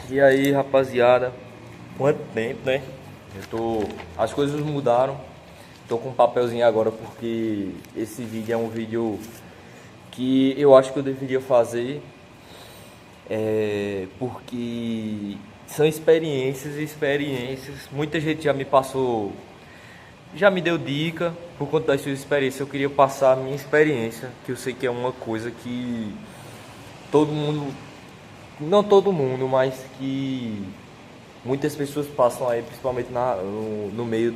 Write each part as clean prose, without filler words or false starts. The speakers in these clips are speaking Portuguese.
E aí, rapaziada, quanto tempo, né? As coisas mudaram. Tô com um papelzinho agora porque esse vídeo é um vídeo que eu acho que eu deveria fazer, porque são experiências e experiências. Muita gente já me passou, já me deu dica por conta das suas experiências. Eu queria passar a minha experiência, que eu sei que é uma coisa que todo mundo, não todo mundo, mas que muitas pessoas passam aí, principalmente no meio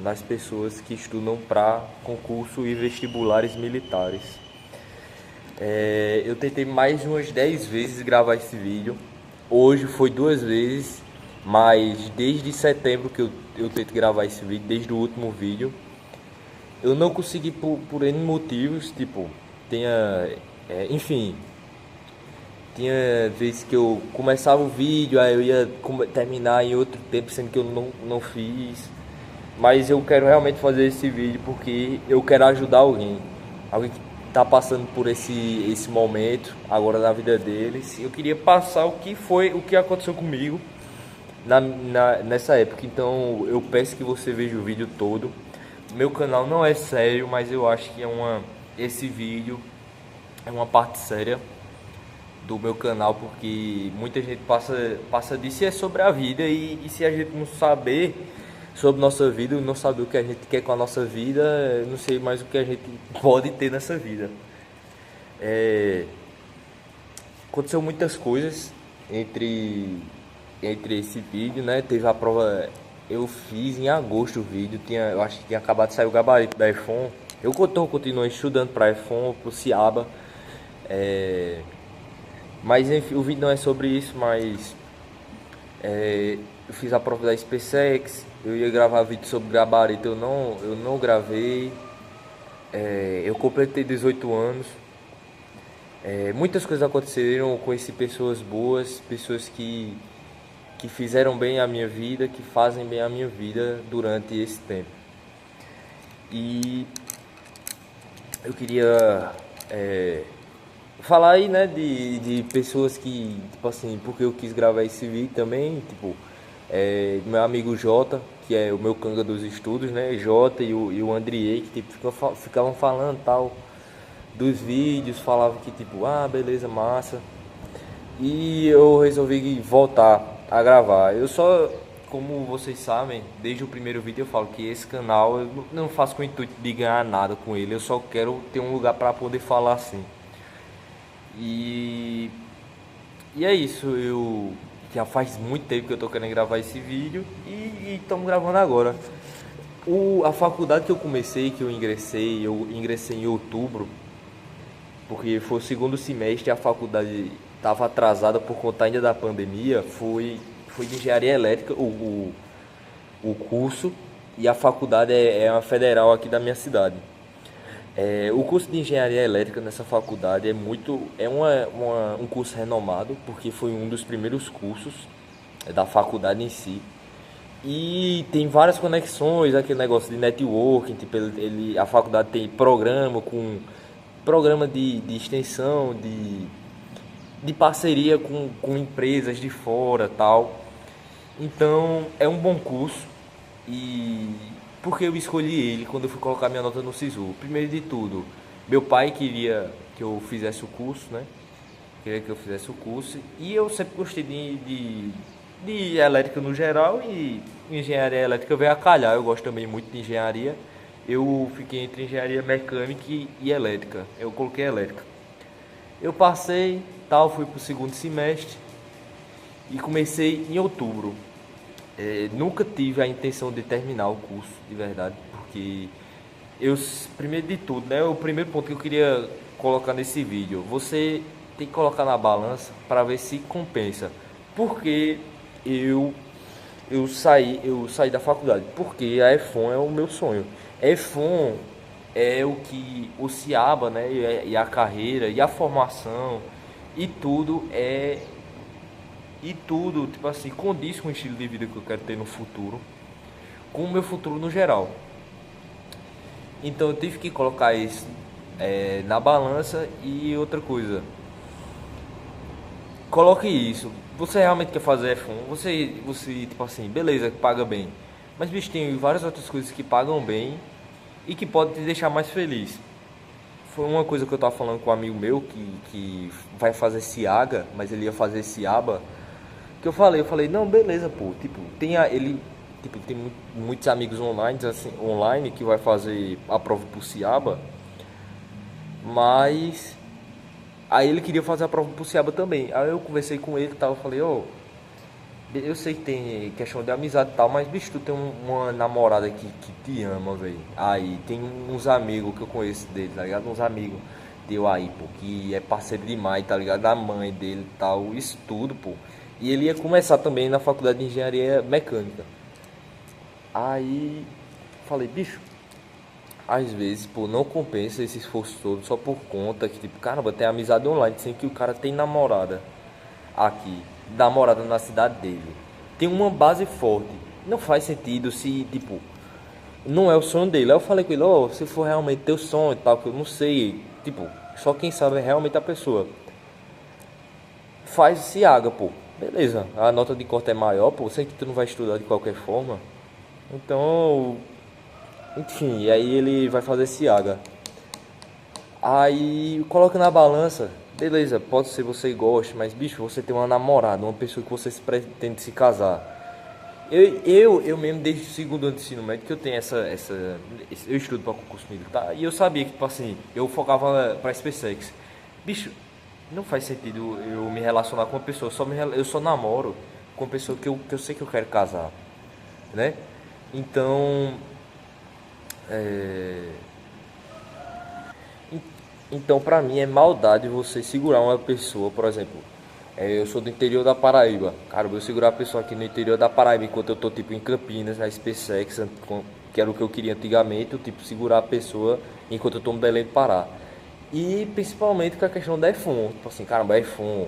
das pessoas que estudam para concurso e vestibulares militares. Eu tentei mais de umas 10 vezes gravar esse vídeo. Hoje foi 2 vezes, mas desde setembro que eu tento gravar esse vídeo, desde o último vídeo. Eu não consegui por N motivos, tipo, enfim, tinha vezes que eu começava o vídeo, aí eu ia terminar em outro tempo, sendo que eu não fiz. Mas eu quero realmente fazer esse vídeo porque eu quero ajudar alguém. Alguém que está passando por esse momento agora na vida deles. Eu queria passar o que aconteceu comigo nessa época. Então eu peço que você veja o vídeo todo. Meu canal não é sério, mas eu acho que esse vídeo é uma parte séria do meu canal, porque muita gente passa disso, e é sobre a vida, e se a gente não saber sobre nossa vida, não saber o que a gente quer com a nossa vida, eu não sei mais o que a gente pode ter nessa vida. Aconteceu muitas coisas entre esse vídeo, né? Teve a prova, eu fiz em agosto o vídeo, eu acho que tinha acabado de sair o gabarito da EFON. Eu continuo estudando para EFON, pro CIABA. Mas enfim, o vídeo não é sobre isso, mas eu fiz a prova da SpaceX, eu ia gravar vídeo sobre gabarito, eu não gravei. Eu completei 18 anos. Muitas coisas aconteceram, eu conheci pessoas boas, pessoas que fizeram bem a minha vida, que fazem bem a minha vida durante esse tempo. E eu queria falar aí, né, de pessoas que, tipo assim, porque eu quis gravar esse vídeo também, tipo, meu amigo Jota, que é o meu canga dos estudos, né, Jota e o Andriei, que tipo, ficavam falando tal dos vídeos, falavam que tipo, ah, beleza, massa. E eu resolvi voltar a gravar. Como vocês sabem, desde o primeiro vídeo eu falo que esse canal eu não faço com o intuito de ganhar nada com ele, eu só quero ter um lugar para poder falar assim. E, e é isso, eu já faz muito tempo que eu tô querendo gravar esse vídeo e estamos gravando agora. A faculdade que eu comecei, que eu ingressei em outubro, porque foi o segundo semestre e a faculdade estava atrasada por conta ainda da pandemia, foi de engenharia elétrica o curso, e a faculdade é uma federal aqui da minha cidade. O curso de engenharia elétrica nessa faculdade um curso renomado, porque foi um dos primeiros cursos da faculdade em si. E tem várias conexões, aquele negócio de networking, tipo, a faculdade tem programa de extensão, de parceria com empresas de fora tal. Então é um bom curso. E por que eu escolhi ele quando eu fui colocar minha nota no SISU? Primeiro de tudo, meu pai queria que eu fizesse o curso, né? Queria que eu fizesse o curso. E eu sempre gostei de elétrica no geral, e engenharia elétrica veio a calhar. Eu gosto também muito de engenharia. Eu fiquei entre engenharia mecânica e elétrica. Eu coloquei elétrica. Eu passei, tal, fui pro segundo semestre e comecei em outubro. Nunca tive a intenção de terminar o curso, de verdade, porque primeiro de tudo, né, o primeiro ponto que eu queria colocar nesse vídeo, você tem que colocar na balança para ver se compensa. Porque eu saí da faculdade, porque a EFON é o meu sonho. A EFON é o que o CIABA, né, e a carreira e a formação e tudo, tipo assim, condiz com o estilo de vida que eu quero ter no futuro, com o meu futuro no geral. Então eu tive que colocar isso na balança. E outra coisa, coloque isso. Você realmente quer fazer F1? Você, tipo assim, beleza, paga bem. Mas, bicho, tem várias outras coisas que pagam bem e que podem te deixar mais feliz. Foi uma coisa que eu tava falando com um amigo meu que vai fazer Ciaga, mas ele ia fazer Ciaba. Que eu falei, não, beleza, pô. Tipo, ele, tipo, tem muitos amigos online, assim, online que vai fazer a prova por Ciaba, mas aí ele queria fazer a prova por Ciaba também. Aí eu conversei com ele e tal, eu falei, ô, eu sei que tem questão de amizade e tal, mas bicho, tu tem uma namorada que te ama, velho. Aí tem uns amigos que eu conheço dele, tá ligado? Uns amigos deu aí, pô, que é parceiro demais, tá ligado? Da mãe dele e tal, isso tudo, pô. E ele ia começar também na faculdade de engenharia mecânica. Aí falei, bicho, às vezes, pô, não compensa esse esforço todo só por conta que, tipo, caramba, tem amizade online, sem que o cara tem namorada aqui, namorada na cidade dele. Tem uma base forte. Não faz sentido se, tipo, não é o sonho dele. Aí eu falei com ele, ó, se for realmente teu sonho e tal, que eu não sei, tipo, só quem sabe é realmente a pessoa. Faz Ciaga, pô. Beleza, a nota de corte é maior, pô, sei que tu não vai estudar de qualquer forma. Então, enfim, e aí ele vai fazer Ciaga. Aí coloca na balança, beleza, pode ser você goste, mas bicho, você tem uma namorada, uma pessoa que você se pretende se casar. Eu mesmo desde o segundo ano de ensino médio que eu tenho eu estudo para concurso militar e eu sabia que, tipo assim, eu focava para SpaceX. Bicho, não faz sentido eu me relacionar com uma pessoa, eu só namoro com uma pessoa que eu sei que eu quero casar, né? Então, é, então, pra mim é maldade você segurar uma pessoa, por exemplo, eu sou do interior da Paraíba. Cara, eu vou segurar a pessoa aqui no interior da Paraíba enquanto eu tô tipo em Campinas, na SpaceX, que era o que eu queria antigamente, eu tipo segurar a pessoa enquanto eu tô no Belém do Pará. E principalmente com a questão da F1, tipo assim, caramba, F1,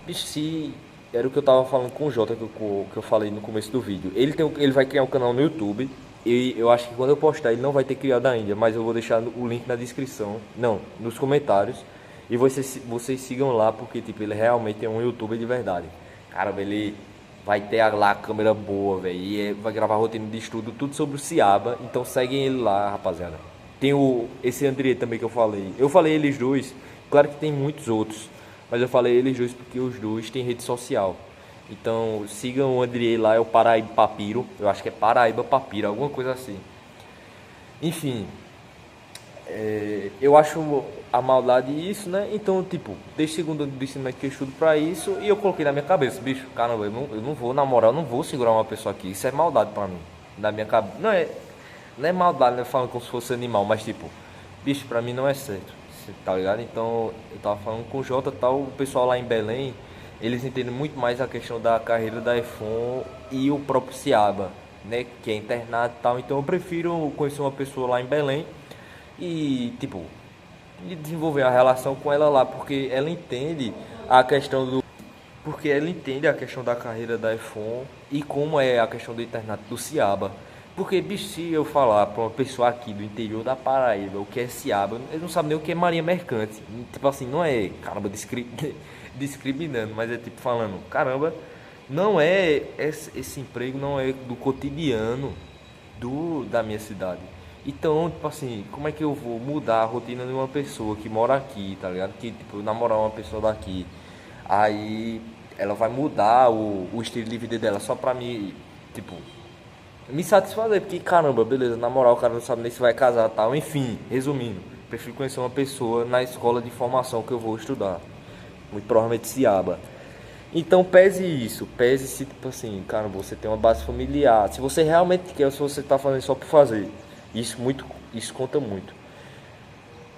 bicho, se era o que eu tava falando com o Jota que eu falei no começo do vídeo. Ele vai criar um canal no YouTube. E eu acho que quando eu postar ele não vai ter criado ainda, mas eu vou deixar o link na descrição, não, nos comentários. E vocês sigam lá porque tipo, ele realmente é um youtuber de verdade. Cara, ele vai ter lá a câmera boa, velho. E vai gravar rotina de estudo, tudo sobre o Ciaba. Então seguem ele lá, rapaziada. Tem esse André também que eu falei. Eu falei eles dois, claro que tem muitos outros. Mas eu falei eles dois porque os dois têm rede social. Então sigam o Andrei lá, é o Paraíba Papiro. Eu acho que é Paraíba Papiro, alguma coisa assim. Enfim, eu acho a maldade isso, né? Então, tipo, desde segundo ano de ensino médio que eu estudo pra isso. E eu coloquei na minha cabeça, bicho, caramba, eu não vou namorar, eu não vou segurar uma pessoa aqui. Isso é maldade pra mim. Na minha cabeça. Não é maldade, né? Falando como se fosse animal, mas tipo, bicho, pra mim não é certo. Cê tá ligado? Então, eu tava falando com o Jota e tal, o pessoal lá em Belém. Eles entendem muito mais a questão da carreira da F1 e o próprio Ciaba, né? Que é internado e tal. Então eu prefiro conhecer uma pessoa lá em Belém e, tipo, e desenvolver a relação com ela lá, porque ela entende a questão do. Porque ela entende a questão da carreira da F1 e como é a questão do internato do Ciaba. Porque, bicho, se eu falar pra uma pessoa aqui do interior da Paraíba o que é Ciaba, eles não sabem nem o que é Marinha Mercante. Tipo assim, não é, caramba, discriminando, mas é tipo falando, caramba, não é, esse emprego não é do cotidiano da minha cidade. Então, tipo assim, como é que eu vou mudar a rotina de uma pessoa que mora aqui, tá ligado? Que, tipo, eu namorar uma pessoa daqui, aí ela vai mudar o estilo de vida dela só pra me, tipo, me satisfazer, porque caramba, beleza, na moral o cara não sabe nem se vai casar e tal. Enfim, resumindo, prefiro conhecer uma pessoa na escola de formação que eu vou estudar. Muito provavelmente Ciaba. Então pese isso, pese se tipo assim, cara, você tem uma base familiar. Se você realmente quer ou se você tá fazendo só por fazer. Isso conta muito.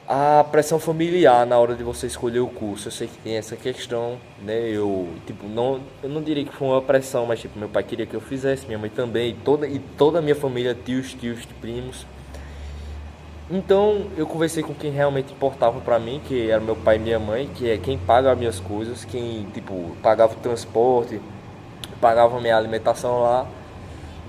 A pressão familiar na hora de você escolher o curso, eu sei que tem essa questão, né? Eu não diria que foi uma pressão, mas tipo, meu pai queria que eu fizesse, minha mãe também, e toda a minha família, tios, primos. Então, eu conversei com quem realmente importava pra mim, que era meu pai e minha mãe, que é quem paga as minhas coisas, quem, tipo, pagava o transporte, pagava a minha alimentação lá.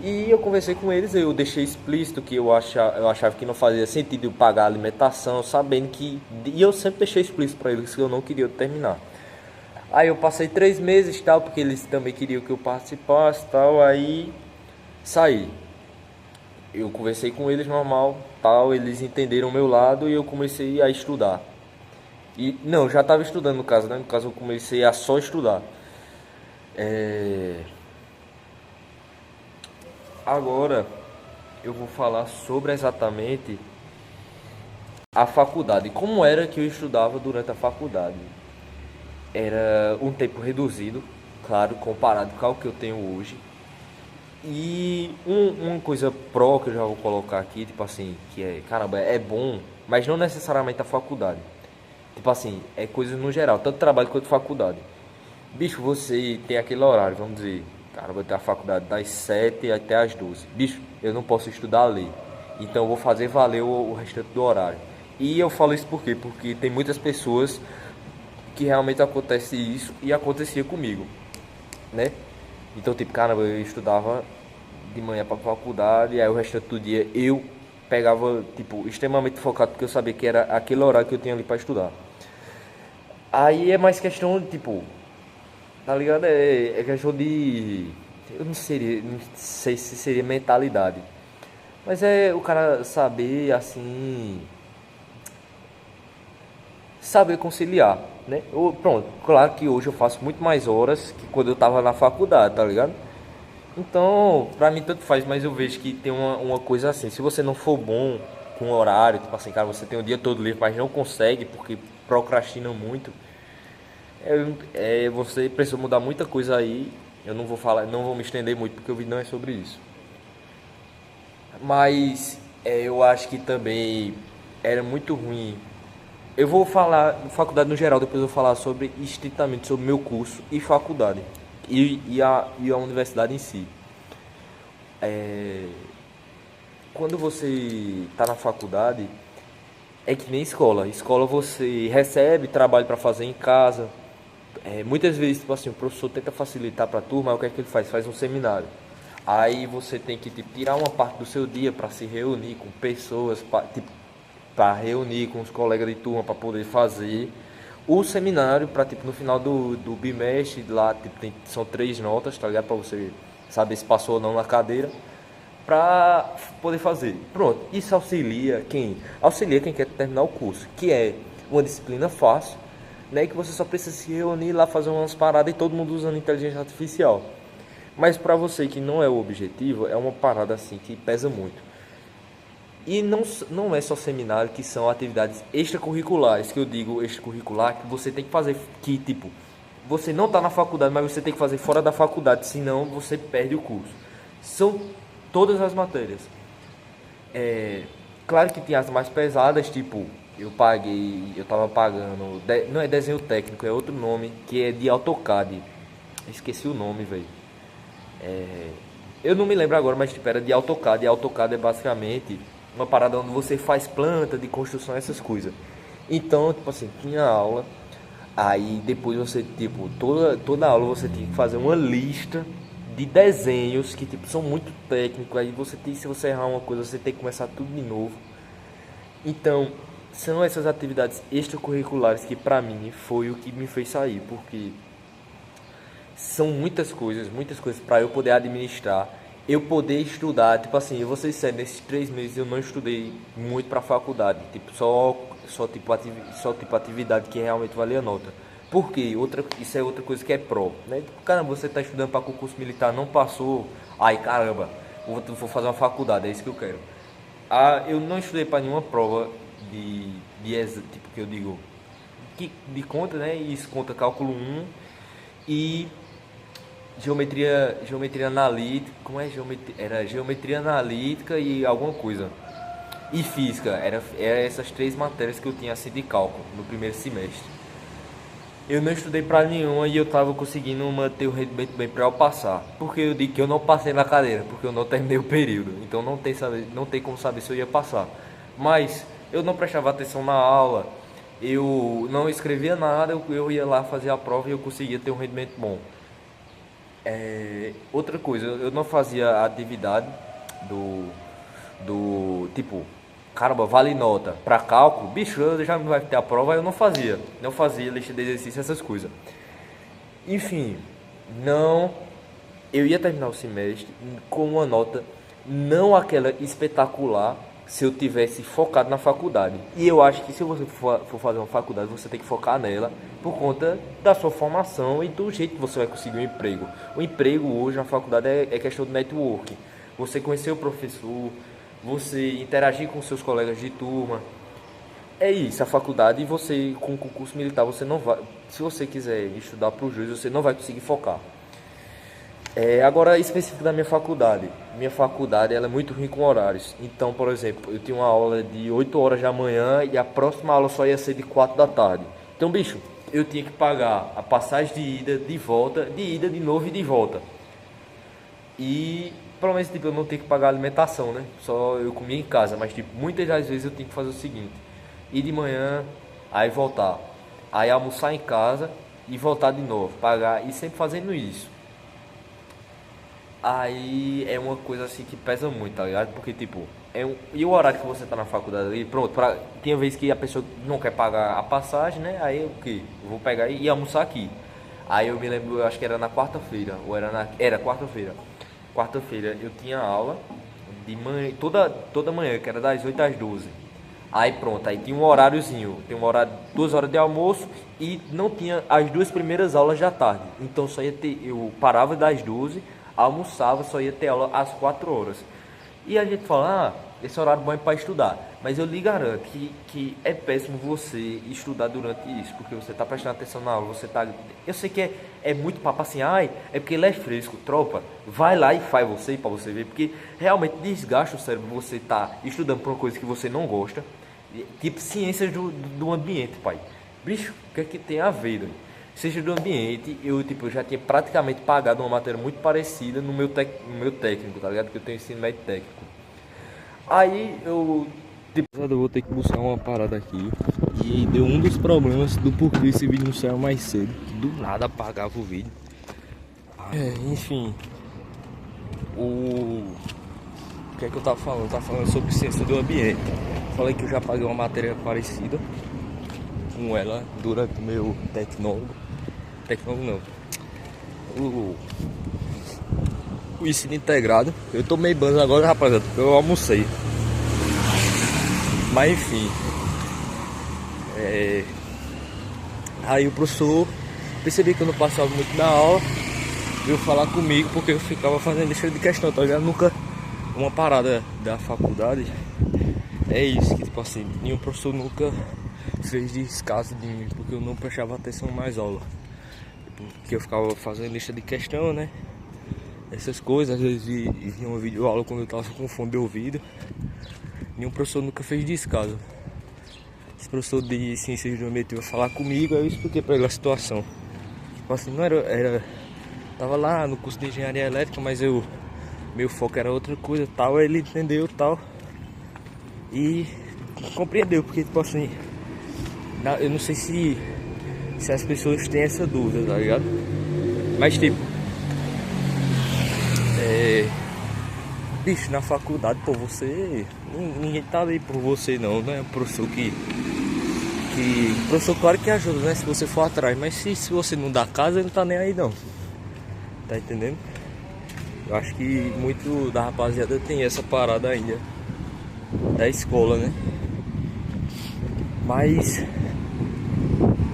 E eu conversei com eles, eu deixei explícito que eu achava que não fazia sentido eu pagar a alimentação, sabendo que. E eu sempre deixei explícito para eles que eu não queria terminar. Aí eu passei 3 meses e tal, porque eles também queriam que eu participasse e tal, aí saí. Eu conversei com eles normal, tal, eles entenderam o meu lado e eu comecei a estudar. E não, já estava estudando no caso, né? No caso eu comecei a só estudar. É... Agora eu vou falar sobre exatamente a faculdade. Como era que eu estudava durante a faculdade? Era um tempo reduzido, claro, comparado com o que eu tenho hoje. E uma coisa pró que eu já vou colocar aqui, tipo assim, que é, caramba, é bom, mas não necessariamente a faculdade. Tipo assim, é coisas no geral, tanto trabalho quanto faculdade. Bicho, você tem aquele horário, vamos dizer, cara, eu vou ter a faculdade das 7 até as 12. Bicho, eu não posso estudar a lei. Então eu vou fazer valer o restante do horário. E eu falo isso por quê? Porque tem muitas pessoas que realmente acontece isso e acontecia comigo, né? Então, tipo, caramba, eu estudava de manhã pra faculdade, e aí o restante do dia eu pegava, tipo, extremamente focado, porque eu sabia que era aquele horário que eu tinha ali pra estudar. Aí é mais questão de, tipo, tá ligado? É questão de. Eu não sei se seria mentalidade. Mas é o cara saber, assim. Saber conciliar, né? Pronto, claro que hoje eu faço muito mais horas que quando eu tava na faculdade, tá ligado? Então, pra mim tanto faz, mas eu vejo que tem uma coisa assim, se você não for bom com o horário, tipo assim, cara, você tem o dia todo livre, mas não consegue porque procrastina muito, você precisa mudar muita coisa aí. Eu não vou falar, não vou me estender muito porque o vídeo não é sobre isso. Mas eu acho que também era muito ruim. Eu vou falar faculdade no geral, depois eu vou falar sobre estritamente sobre meu curso e faculdade e a universidade em si. Quando você está na faculdade, é que nem escola. Escola você recebe trabalho para fazer em casa. Muitas vezes, tipo assim, o professor tenta facilitar para a turma, aí o que é que ele faz? Faz um seminário. Aí você tem que tipo, tirar uma parte do seu dia para se reunir com pessoas, para tipo, reunir com os colegas de turma para poder fazer o seminário para tipo no final do bimestre lá tipo, são 3 notas, tá ligado? Para você saber se passou ou não na cadeira para poder fazer. Pronto, isso auxilia quem? Auxilia quem quer terminar o curso, que é uma disciplina fácil, né? Que você só precisa se reunir lá, fazer umas paradas e todo mundo usando inteligência artificial. Mas para você que não é o objetivo, é uma parada assim que pesa muito. E não é só seminário, que são atividades extracurriculares, que eu digo extracurricular, que você tem que fazer, que tipo, você não está na faculdade, mas você tem que fazer fora da faculdade, senão você perde o curso. São todas as matérias. Claro que tem as mais pesadas, tipo, eu tava pagando, não é desenho técnico, é outro nome, que é de AutoCAD. Esqueci o nome, velho. Eu não me lembro agora, mas tipo, era de AutoCAD. E AutoCAD é basicamente uma parada onde você faz planta de construção, essas coisas. Então, tipo assim, tinha aula. Aí depois você, tipo, toda aula você tinha que fazer uma lista de desenhos que, tipo, são muito técnicos. Aí você tem, se você errar uma coisa, você tem que começar tudo de novo. Então, são essas atividades extracurriculares que pra mim foi o que me fez sair, porque são muitas coisas para eu poder administrar, eu poder estudar. Tipo assim, eu vou ser sério, nesses 3 meses eu não estudei muito para faculdade, tipo só tipo atividade que realmente valia a nota. Porque isso é outra coisa que é pró, né? Tipo, caramba, você tá estudando para concurso militar, não passou, ai caramba, vou fazer uma faculdade, é isso que eu quero. Eu não estudei para nenhuma prova tipo que eu digo de conta, né? E isso conta cálculo 1 e geometria analítica, como é geometria? Era geometria analítica e alguma coisa. E física, era essas 3 matérias que eu tinha assim de cálculo no primeiro semestre. Eu não estudei pra nenhuma e eu tava conseguindo manter o rendimento bem pra eu passar. Porque eu digo que eu não passei na cadeira, porque eu não terminei o período. Então não tem como saber se eu ia passar. Mas eu não prestava atenção na aula, eu não escrevia nada, eu ia lá fazer a prova e eu conseguia ter um rendimento bom. Outra coisa, eu não fazia a atividade do tipo, caramba, vale nota para cálculo, bicho, eu já não vai ter a prova, eu não fazia lista de exercício, essas coisas. Enfim, não... Eu ia terminar o semestre com uma nota não aquela espetacular se eu tivesse focado na faculdade. E eu acho que se você for fazer uma faculdade, você tem que focar nela por conta da sua formação e do jeito que você vai conseguir um emprego. O emprego hoje na faculdade é questão de networking. Você conhecer o professor, você interagir com seus colegas de turma. É isso, a faculdade, e você com o concurso militar, você não vai... Se você quiser estudar para o juiz, você não vai conseguir focar. Agora, específico da minha faculdade. Minha faculdade ela é muito ruim com horários. Então, por exemplo, eu tinha uma aula de 8 horas da manhã e a próxima aula só ia ser de 4 da tarde. Então, bicho, eu tinha que pagar a passagem de ida, de volta, de ida, de novo e de volta. E, pelo menos, tipo, eu não tinha que pagar a alimentação, né? Só eu comia em casa. Mas, tipo, muitas das vezes eu tinha que fazer o seguinte: ir de manhã, aí voltar. Aí almoçar em casa e voltar de novo. Pagar, e sempre fazendo isso. Aí é uma coisa assim que pesa muito, tá ligado? Porque tipo, e o horário que você tá na faculdade ali, pronto, tinha vez que a pessoa não quer pagar a passagem, né? Aí o que? Eu vou pegar e almoçar aqui. Aí eu me lembro, eu acho que era na quarta-feira, ou era quarta-feira. Quarta-feira eu tinha aula de manhã, toda manhã, que era das 8 às 12. Aí pronto, aí tinha um horáriozinho, tem um horário, 2 horas de almoço e não tinha as duas primeiras aulas da tarde. Então só ia ter, eu parava das 12, almoçava, só ia ter aula às 4 horas. E a gente fala, esse horário bom é para estudar. Mas eu lhe garanto que é péssimo você estudar durante isso, porque você está prestando atenção na aula, você tá... Eu sei que é muito papo assim, é porque ele é fresco, tropa. Vai lá e faz você, para você ver, porque realmente desgasta o cérebro você tá estudando por uma coisa que você não gosta. Tipo ciências do ambiente, pai. Bicho, o que é que tem a ver, né? Seja do ambiente, eu já tinha praticamente pagado uma matéria muito parecida no meu técnico, tá ligado? Porque eu tenho ensino médio técnico. Aí eu vou ter que buscar uma parada aqui. E deu um dos problemas do porquê esse vídeo não saiu mais cedo. Que do nada apagava o vídeo. Enfim. O que é que eu tava falando? Eu tava falando sobre ciência do ambiente. Falei que eu já paguei uma matéria parecida com ela durante o meu tecnólogo não, o ensino integrado. Eu tomei banho agora, rapaziada, porque eu almocei. Mas enfim, aí o professor percebi que eu não passava muito na aula, veio falar comigo porque eu ficava fazendo lista de questão, tá ligado? Nunca, uma parada da faculdade é isso, que tipo assim, nenhum professor nunca fez descaso de mim, porque eu não prestava atenção mais aula. Porque eu ficava fazendo lista de questão, né? Essas coisas, às vezes via uma videoaula quando eu tava com fome de ouvido. Nenhum professor nunca fez descaso. Esse professor de ciências do ambiente veio falar comigo, aí eu expliquei pra ele a situação. Tipo assim, não era tava lá no curso de engenharia elétrica, mas meu foco era outra coisa, tal. Ele entendeu, tal. E compreendeu, porque tipo assim, eu não sei se as pessoas têm essa dúvida, tá ligado? Mas tipo, bicho, na faculdade, pô, ninguém tá ali por você não, né? O professor professor claro que ajuda, né? Se você for atrás, mas se você não dá casa, ele não tá nem aí não. Tá entendendo? Eu acho que muito da rapaziada tem essa parada ainda da escola, né? Mas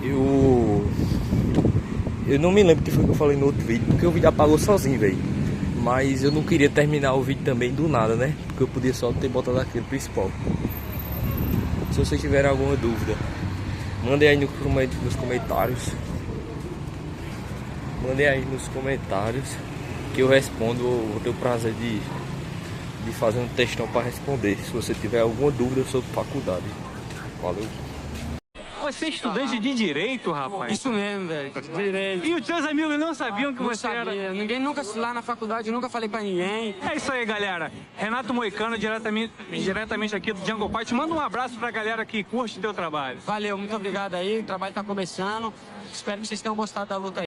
eu não me lembro o que foi que eu falei no outro vídeo, porque o vídeo apagou sozinho, velho. Mas eu não queria terminar o vídeo também do nada, né? Porque eu podia só ter botado aquele principal. Se vocês tiverem alguma dúvida, mandem aí nos comentários. Mandem aí nos comentários que eu respondo. Vou ter o prazer de fazer um textão para responder, se você tiver alguma dúvida sobre faculdade. Valeu. Você é estudante de Direito, rapaz? Isso mesmo, velho. Direito. E os seus amigos não sabiam que Não você sabia. era... Ninguém nunca, lá na faculdade, nunca falei pra ninguém. É isso aí, galera. Renato Moicano, diretamente aqui do Jungle Party. Manda um abraço pra galera que curte teu trabalho. Valeu, muito obrigado aí. O trabalho tá começando. Espero que vocês tenham gostado da luta aí.